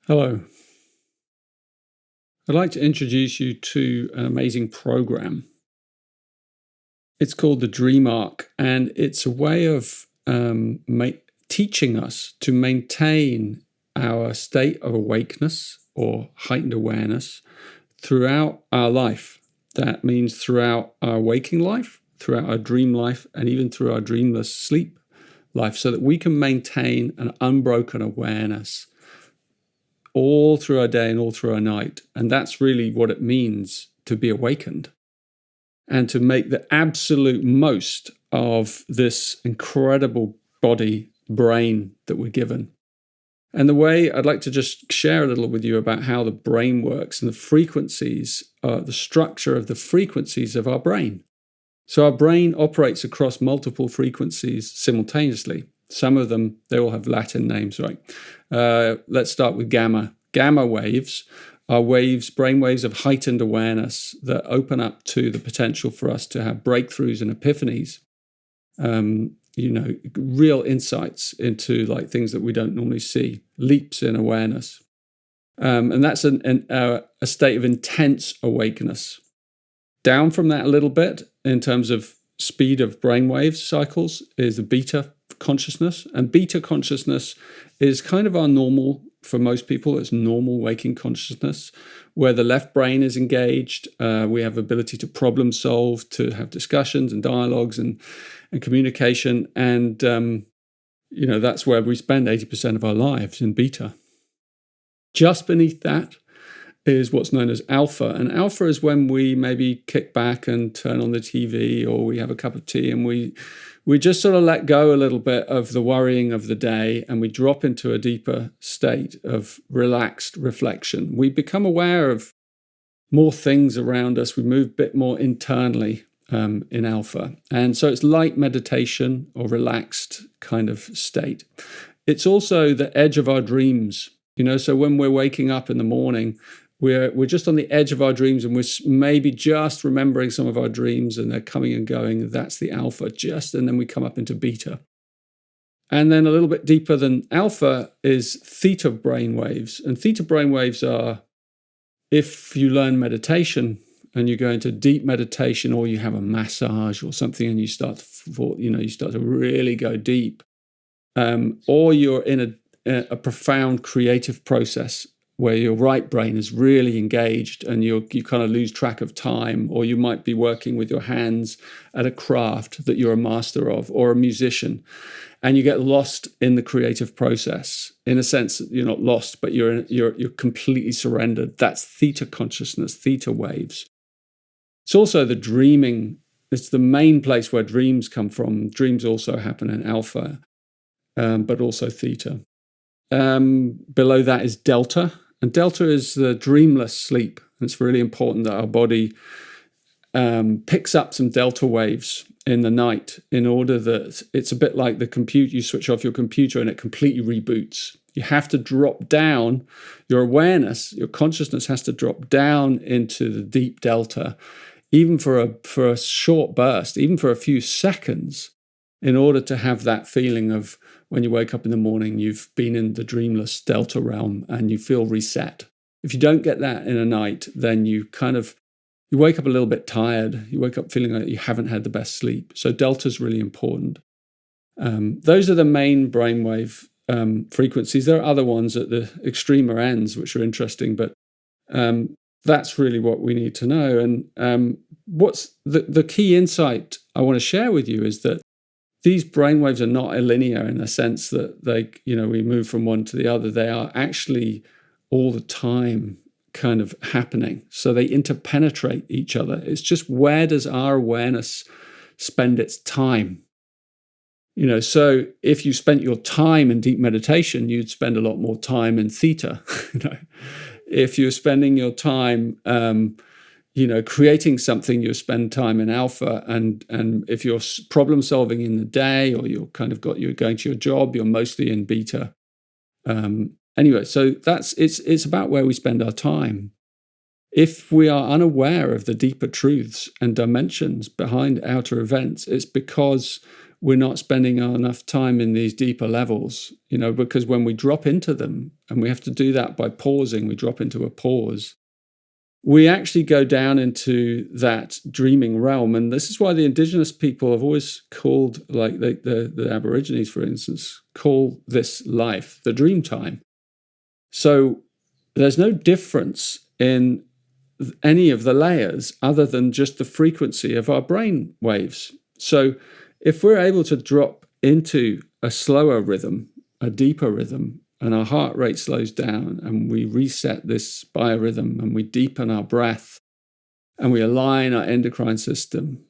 Hello. I'd like to introduce you to an amazing program. It's called the Dream Arc, and it's a way of teaching us to maintain our state of awakeness or heightened awareness throughout our life. That means throughout our waking life, throughout our dream life, and even through our dreamless sleep life, so that we can maintain an unbroken awareness all through our day and all through our night. And that's really what it means to be awakened and to make the absolute most of this incredible body, brain that we're given. And the way I'd like to just share a little with you about how the brain works and the frequencies, the structure of the frequencies of our brain. So our brain operates across multiple frequencies simultaneously. Some of them, they all have Latin names, right? Let's start with gamma. Gamma waves are waves, brain waves of heightened awareness that open up to the potential for us to have breakthroughs and epiphanies. Real insights into like things that we don't normally see, leaps in awareness. And that's a state of intense awakeness. Down from that a little bit in terms of speed of brainwave cycles is the beta consciousness. And beta consciousness is kind of our normal, for most people, it's normal waking consciousness, where the left brain is engaged. We have ability to problem solve, to have discussions and dialogues and communication. And, that's where we spend 80% of our lives, in beta. Just beneath that is what's known as alpha. And alpha is when we maybe kick back and turn on the TV, or we have a cup of tea and we just sort of let go a little bit of the worrying of the day, and we drop into a deeper state of relaxed reflection. We become aware of more things around us. We move a bit more internally in alpha. And so it's light meditation or relaxed kind of state. It's also the edge of our dreams. So when we're waking up in the morning, we're just on the edge of our dreams, and we're maybe just remembering some of our dreams, and they're coming and going. That's the alpha, and then we come up into beta. And then a little bit deeper than alpha is theta brainwaves. And theta brainwaves are, if you learn meditation and you go into deep meditation, or you have a massage or something, and you start to really go deep, or you're in a profound creative process where your right brain is really engaged and you kind of lose track of time, or you might be working with your hands at a craft that you're a master of, or a musician, and you get lost in the creative process. In a sense, you're not lost, but you're completely surrendered. That's theta consciousness, theta waves. It's also the dreaming. It's the main place where dreams come from. Dreams also happen in alpha, but also theta. Below that is delta. And delta is the dreamless sleep. And it's really important that our body picks up some delta waves in the night, in order that it's a bit like the computer. You switch off your computer and it completely reboots. You have to drop down your awareness. Your consciousness has to drop down into the deep delta, even for a short burst, even for a few seconds, in order to have that feeling of when you wake up in the morning, you've been in the dreamless delta realm and you feel reset. If you don't get that in a night, then you wake up a little bit tired. You wake up feeling like you haven't had the best sleep. So delta is really important. Those are the main brainwave frequencies. There are other ones at the extremer ends, which are interesting, but that's really what we need to know. And what's the key insight I want to share with you is that these brainwaves are not linear, in the sense that we move from one to the other. They are actually all the time kind of happening. So they interpenetrate each other. It's just, where does our awareness spend its time? So if you spent your time in deep meditation, you'd spend a lot more time in theta. If you're spending your time creating something, you spend time in alpha, and if you're problem solving in the day, or you're going to your job, you're mostly in beta. Anyway, so it's about where we spend our time. If we are unaware of the deeper truths and dimensions behind outer events, it's because we're not spending enough time in these deeper levels, because when we drop into them, and we have to do that by pausing, we drop into a pause, we actually go down into that dreaming realm. And this is why the indigenous people have always called, like the Aborigines, for instance, call this life the dream time. So there's no difference in any of the layers other than just the frequency of our brain waves. So if we're able to drop into a slower rhythm, a deeper rhythm, and our heart rate slows down, and we reset this biorhythm, and we deepen our breath, and we align our endocrine system,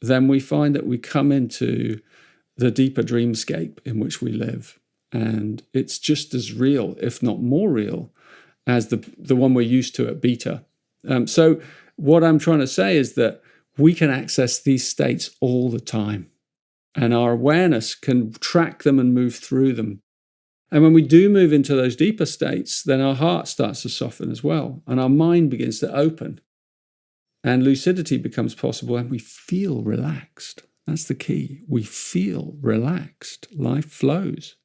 then we find that we come into the deeper dreamscape in which we live. And it's just as real, if not more real, as the one we're used to at beta. So what I'm trying to say is that we can access these states all the time, and our awareness can track them and move through them. And when we do move into those deeper states, then our heart starts to soften as well, and our mind begins to open, and lucidity becomes possible, and we feel relaxed. That's the key. We feel relaxed. Life flows.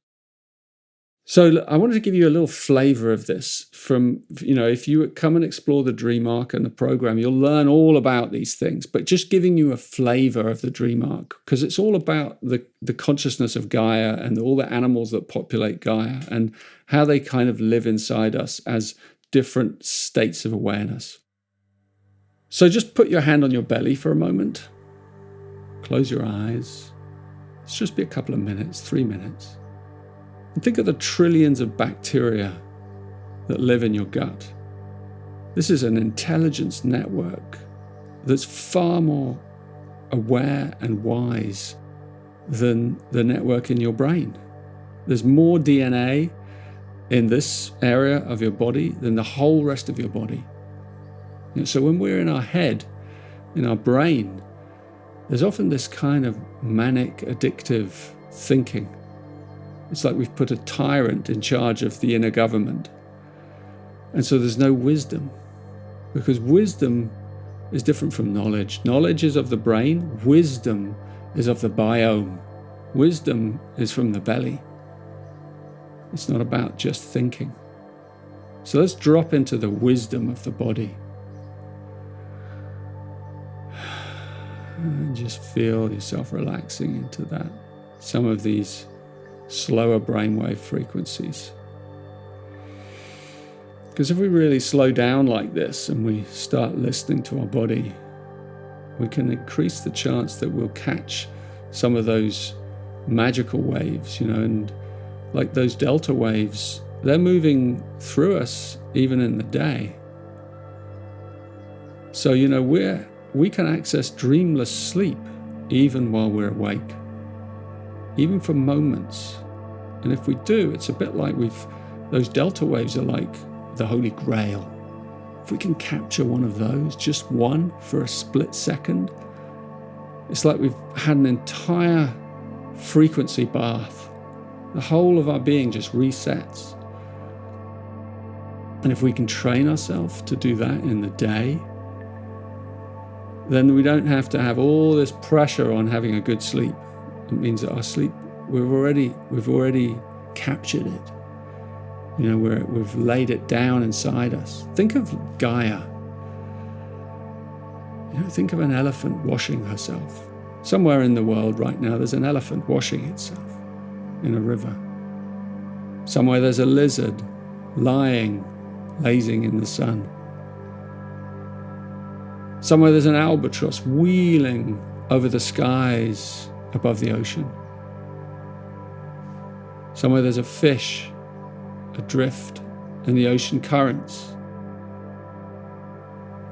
So I wanted to give you a little flavor of this from, if you come and explore the Dream Arc and the program, you'll learn all about these things, but just giving you a flavor of the Dream Arc, because it's all about the consciousness of Gaia and all the animals that populate Gaia and how they kind of live inside us as different states of awareness. So just put your hand on your belly for a moment. Close your eyes. It's just be a couple of minutes, 3 minutes. And think of the trillions of bacteria that live in your gut. This is an intelligence network that's far more aware and wise than the network in your brain. There's more DNA in this area of your body than the whole rest of your body. So when we're in our head, in our brain, there's often this kind of manic, addictive thinking. It's like we've put a tyrant in charge of the inner government. And so there's no wisdom, because wisdom is different from knowledge. Knowledge is of the brain. Wisdom is of the biome. Wisdom is from the belly. It's not about just thinking. So let's drop into the wisdom of the body. And just feel yourself relaxing into that. Some of these slower brainwave frequencies. Because if we really slow down like this and we start listening to our body, we can increase the chance that we'll catch some of those magical waves, and like those delta waves, they're moving through us even in the day. So, we can access dreamless sleep even while we're awake, even for moments. And if we do, it's a bit like those delta waves are like the Holy Grail. If we can capture one of those, just one for a split second, it's like we've had an entire frequency bath. The whole of our being just resets. And if we can train ourselves to do that in the day, then we don't have to have all this pressure on having a good sleep. It means that our sleep, we've already captured it. We've laid it down inside us. Think of Gaia. Think of an elephant washing herself. Somewhere in the world right now, there's an elephant washing itself in a river. Somewhere there's a lizard lazing in the sun. Somewhere there's an albatross wheeling over the skies above the ocean. Somewhere there's a fish adrift in the ocean currents.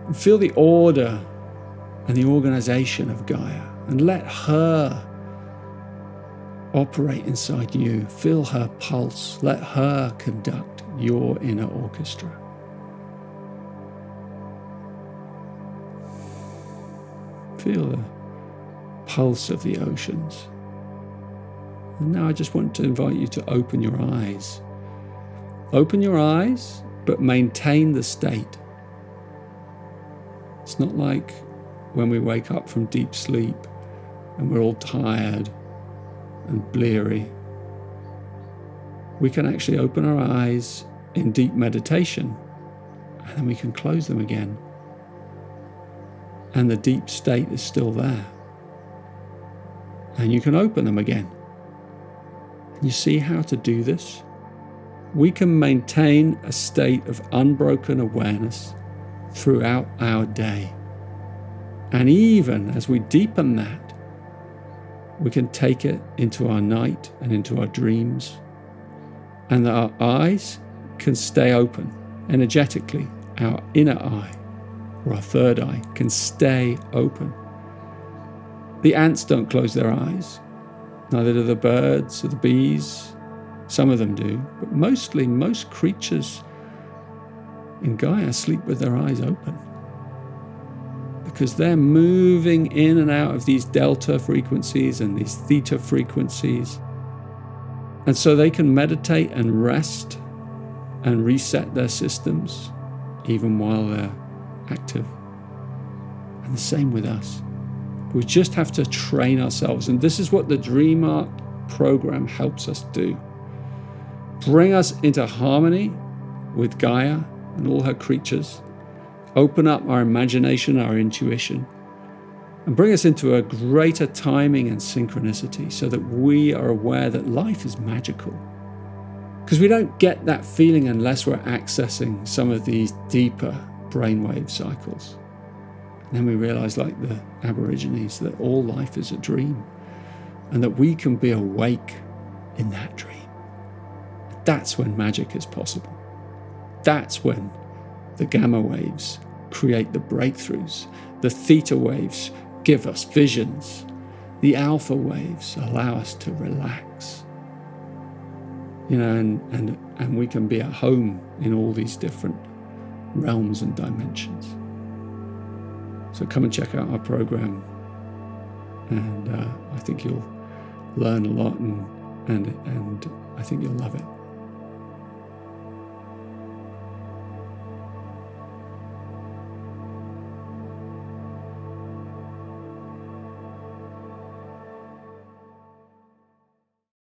And feel the order and the organization of Gaia, and let her operate inside you. Feel her pulse. Let her conduct your inner orchestra. Feel the pulse of the oceans. And now I just want to invite you to open your eyes. Open your eyes, but maintain the state. It's not like when we wake up from deep sleep and we're all tired and bleary, we can actually open our eyes in deep meditation, and then we can close them again. And the deep state is still there. And you can open them again. And you see how to do this? We can maintain a state of unbroken awareness throughout our day. And even as we deepen that, we can take it into our night and into our dreams. And that our eyes can stay open energetically. Our inner eye, or our third eye, can stay open. The ants don't close their eyes. Neither do the birds or the bees. Some of them do, but mostly most creatures in Gaia sleep with their eyes open, because they're moving in and out of these delta frequencies and these theta frequencies. And so they can meditate and rest and reset their systems even while they're active. And the same with us. We just have to train ourselves. And this is what the Dream Arc program helps us do. Bring us into harmony with Gaia and all her creatures. Open up our imagination, our intuition, and bring us into a greater timing and synchronicity so that we are aware that life is magical. Because we don't get that feeling unless we're accessing some of these deeper brainwave cycles. And then we realize, like the Aborigines, that all life is a dream and that we can be awake in that dream. That's when magic is possible. That's when the gamma waves create the breakthroughs. The theta waves give us visions. The alpha waves allow us to relax. And we can be at home in all these different realms and dimensions. So come and check out our program, and I think you'll learn a lot, and I think you'll love it.